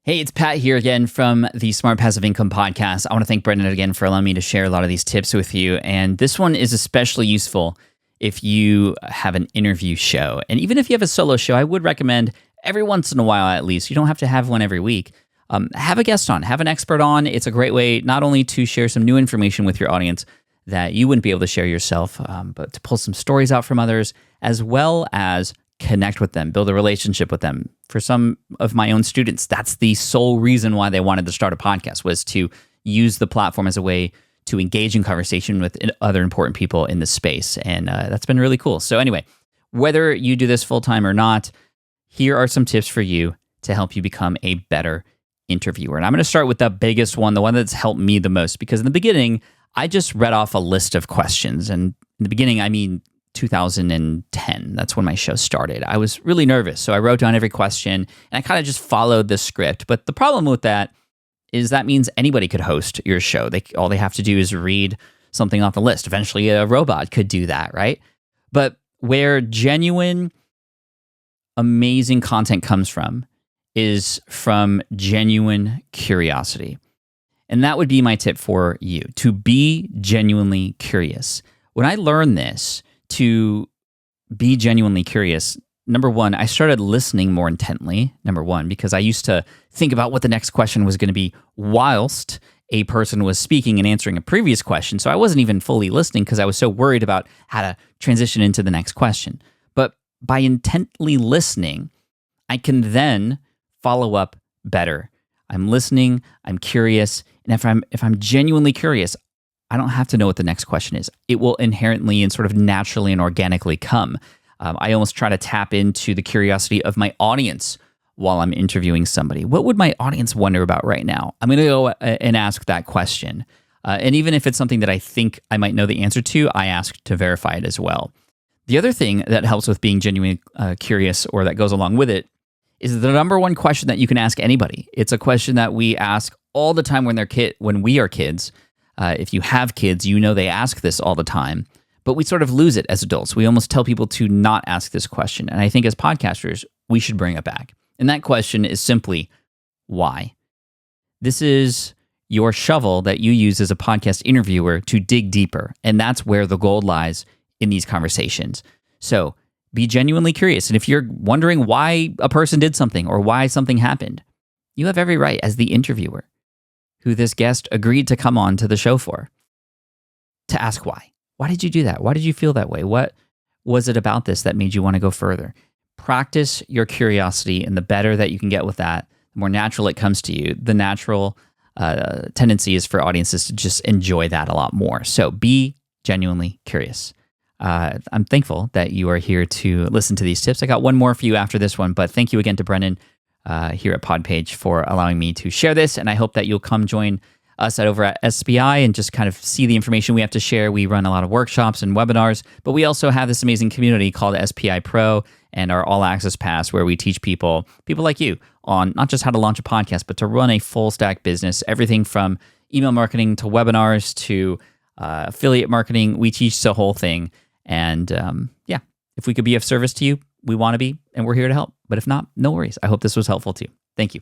Hey, it's Pat here again from the Smart Passive Income Podcast. I want to thank Brendan again for allowing me to share a lot of these tips with you. And this one is especially useful if you have an interview show. And even if you have a solo show, I would recommend every once in a while at least. You don't have to have one every week. Have a guest on, have an expert on. It's a great way not only to share some new information with your audience that you wouldn't be able to share yourself, but to pull some stories out from others, as well as connect with them, build a relationship with them. For some of my own students, that's the sole reason why they wanted to start a podcast, was to use the platform as a way to engage in conversation with other important people in the space. And that's been really cool. So anyway, whether you do this full-time or not, here are some tips for you to help you become a better interviewer. And I'm going to start with the biggest one, the one that's helped me the most, because in the beginning, I just read off a list of questions. And in the beginning, I mean 2010. That's when my show started. I was really nervous, so I wrote down every question, and I kind of just followed the script. But the problem with that is that means anybody could host your show. All they have to do is read something off the list. Eventually, a robot could do that, right? But where genuine, amazing content comes from is from genuine curiosity. And that would be my tip for you, to be genuinely curious. When I learned this, to be genuinely curious, number one, I started listening more intently, because I used to think about what the next question was going to be whilst a person was speaking and answering a previous question. So I wasn't even fully listening because I was so worried about how to transition into the next question. But by intently listening, I can then follow up better. I'm listening, I'm curious, and if I'm genuinely curious, I don't have to know what the next question is. It will inherently and sort of naturally and organically come. I almost try to tap into the curiosity of my audience while I'm interviewing somebody. What would my audience wonder about right now? I'm going to go and ask that question. And even if it's something that I think I might know the answer to, I ask to verify it as well. The other thing that helps with being genuinely curious, or that goes along with it, is the number one question that you can ask anybody. It's a question that we ask all the time when we are kids. If you have kids, you know they ask this all the time, but we sort of lose it as adults. We almost tell people to not ask this question. And I think as podcasters, we should bring it back. And that question is simply, why? This is your shovel that you use as a podcast interviewer to dig deeper. And that's where the gold lies in these conversations. So be genuinely curious. And if you're wondering why a person did something or why something happened, you have every right as the interviewer, who this guest agreed to come on to the show for, to ask why. Why did you do that? Why did you feel that way? What was it about this that made you want to go further? Practice your curiosity, and the better that you can get with that, the more natural it comes to you. The natural tendency is for audiences to just enjoy that a lot more. So be genuinely curious. I'm thankful that you are here to listen to these tips. I got one more for you after this one, but thank you again to Brendan here at Podpage for allowing me to share this. And I hope that you'll come join us over at SPI and just kind of see the information we have to share. We run a lot of workshops and webinars, but we also have this amazing community called SPI Pro and our All Access Pass, where we teach people like you, on not just how to launch a podcast, but to run a full stack business, everything from email marketing to webinars to affiliate marketing. We teach the whole thing. And if we could be of service to you, we want to be, and we're here to help. But if not, no worries. I hope this was helpful too. Thank you.